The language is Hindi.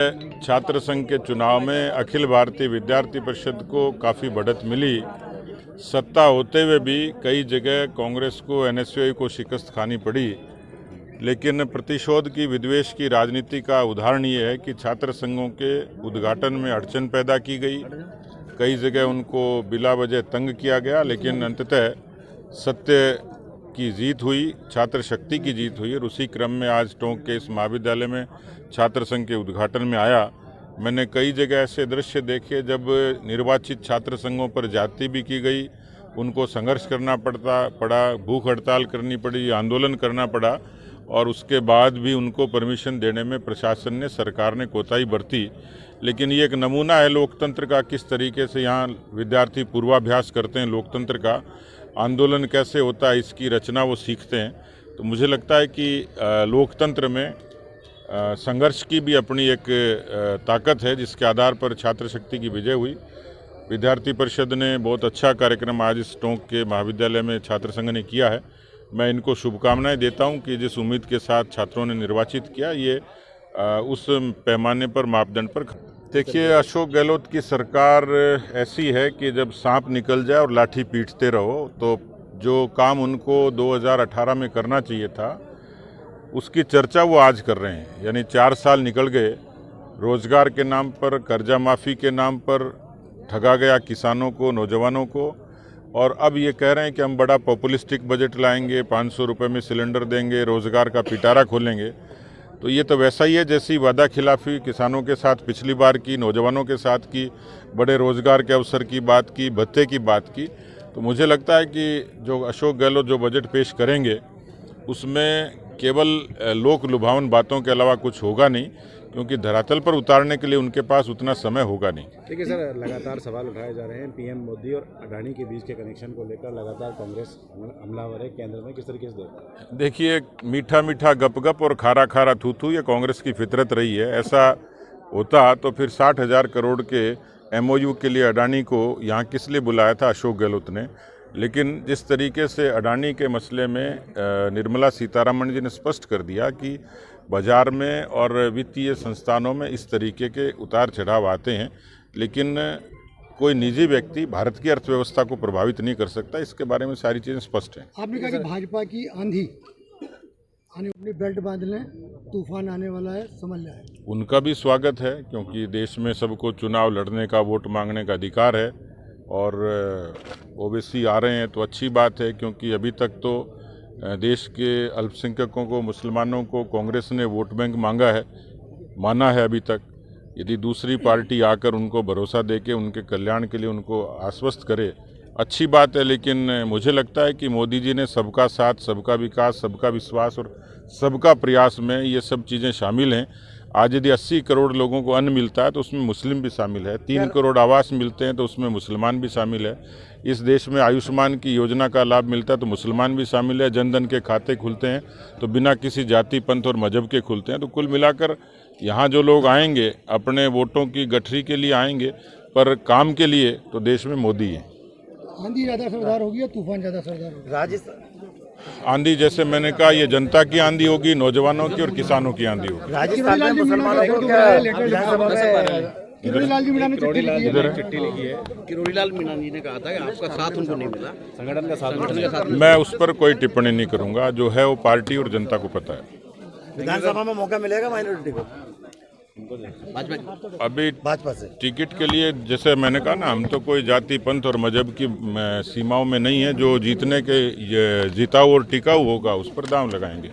छात्र संघ के चुनाव में अखिल भारतीय विद्यार्थी परिषद को काफ़ी बढ़त मिली। सत्ता होते हुए भी कई जगह कांग्रेस को, एनएसयूआई को शिकस्त खानी पड़ी। लेकिन प्रतिशोध की, विद्वेष की राजनीति का उदाहरण ये है कि छात्र संघों के उद्घाटन में अड़चन पैदा की गई, कई जगह उनको बिला वजह तंग किया गया, लेकिन अंततः सत्य की जीत हुई, छात्र शक्ति की जीत हुई। और उसी क्रम में आज टोंक के इस महाविद्यालय में छात्र संघ के उद्घाटन में आया। मैंने कई जगह ऐसे दृश्य देखे जब निर्वाचित छात्र संघों पर जाति भी की गई, उनको संघर्ष करना पड़ा, भूख हड़ताल करनी पड़ी, आंदोलन करना पड़ा, और उसके बाद भी उनको परमिशन देने में प्रशासन ने, सरकार ने कोताही बरती। लेकिन ये एक नमूना है लोकतंत्र का, किस तरीके से यहाँ विद्यार्थी पूर्वाभ्यास करते हैं लोकतंत्र का, आंदोलन कैसे होता है इसकी रचना वो सीखते हैं। तो मुझे लगता है कि लोकतंत्र में संघर्ष की भी अपनी एक ताकत है, जिसके आधार पर छात्र शक्ति की विजय हुई। विद्यार्थी परिषद ने बहुत अच्छा कार्यक्रम आज इस टोंक के महाविद्यालय में छात्र संघ ने किया है। मैं इनको शुभकामनाएं देता हूं कि जिस उम्मीद के साथ छात्रों ने निर्वाचित किया, ये उस पैमाने पर, मापदंड पर। देखिए, अशोक गहलोत की सरकार ऐसी है कि जब सांप निकल जाए और लाठी पीटते रहो, तो जो काम उनको 2018 में करना चाहिए था उसकी चर्चा वो आज कर रहे हैं। यानी 4 साल निकल गए, रोजगार के नाम पर, कर्जा माफ़ी के नाम पर ठगा गया किसानों को, नौजवानों को, और अब ये कह रहे हैं कि हम बड़ा पॉपुलिस्टिक बजट लाएंगे, 500 रुपये में सिलेंडर देंगे, रोजगार का पिटारा खोलेंगे। तो ये तो वैसा ही है जैसी वादा खिलाफी किसानों के साथ पिछली बार की, नौजवानों के साथ की, बड़े रोजगार के अवसर की बात की, भत्ते की बात की। तो मुझे लगता है कि जो अशोक गहलोत जो बजट पेश करेंगे उसमें केवल लोक लुभावन बातों के अलावा कुछ होगा नहीं, क्योंकि धरातल पर उतारने के लिए उनके पास उतना समय होगा नहीं। देखिए सर, लगातार सवाल उठाए जा रहे हैं पीएम मोदी और अडानी के बीच के कनेक्शन को लेकर। लगातार कांग्रेस हमलावर है केंद्र में, किस तरीके से देखते हैं? देखिए, मीठा मीठा गप गप और खारा खारा थू थू, ये कांग्रेस की फितरत रही है। ऐसा होता तो फिर 60,000 करोड़ के एमओयू के लिए अडानी को यहाँ किस लिए बुलाया था अशोक गहलोत ने। लेकिन जिस तरीके से अडानी के मसले में निर्मला सीतारमण जी ने स्पष्ट कर दिया कि बाजार में और वित्तीय संस्थानों में इस तरीके के उतार चढ़ाव आते हैं, लेकिन कोई निजी व्यक्ति भारत की अर्थव्यवस्था को प्रभावित नहीं कर सकता। इसके बारे में सारी चीज़ें स्पष्ट हैं। आपने कहा कि भाजपा की आंधी अपनी बेल्ट बांध लें, तूफान आने वाला है, समझ जाए। उनका भी स्वागत है, क्योंकि देश में सबको चुनाव लड़ने का, वोट मांगने का अधिकार है, और ओबीसी आ रहे हैं तो अच्छी बात है, क्योंकि अभी तक तो देश के अल्पसंख्यकों को, मुसलमानों को कांग्रेस ने वोट बैंक माना है अभी तक। यदि दूसरी पार्टी आकर उनको भरोसा देके उनके कल्याण के लिए उनको आश्वस्त करे, अच्छी बात है। लेकिन मुझे लगता है कि मोदी जी ने सबका साथ, सबका विकास, सबका विश्वास और सबका प्रयास में ये सब चीज़ें शामिल हैं। आज यदि 80 करोड़ लोगों को अन्न मिलता है तो उसमें मुस्लिम भी शामिल है, 3 करोड़ आवास मिलते हैं तो उसमें मुसलमान भी शामिल है, इस देश में आयुष्मान की योजना का लाभ मिलता है तो मुसलमान भी शामिल है, जनधन के खाते खुलते हैं तो बिना किसी जाति, पंथ और मजहब के खुलते हैं। तो कुल मिलाकर यहाँ जो लोग आएंगे अपने वोटों की गठरी के लिए आएंगे, पर काम के लिए तो देश में मोदी है। आंधी ज़्यादा असरदार होगी या तूफान ज़्यादा असरदार होगी? राजस्थान आंधी, जैसे मैंने कहा, ये जनता की आंधी होगी, नौजवानों की और किसानों की आंधी होगी। राजस्थान में मुसलमानों को क्या विधानसभा में किरोड़ीलाल जी मीणा ने चिट्ठी लिखी है। किरोड़ीलाल मीणा जी ने कहा था कि आपका साथ उनको नहीं मिला, संगठन का साथ। मैं उस पर कोई टिप्पणी नहीं करूंगा, जो है वो पार्टी और जनता को पता है। विधानसभा में मौका मिलेगा माइनॉरिटी को? अभी भाजपा से टिकट के लिए, जैसे मैंने कहा ना, हम तो कोई जाति, पंथ और मजहब की सीमाओं में नहीं है। जो जीतने के जिताऊ और टिकाऊ होगा उस पर दांव लगाएंगे।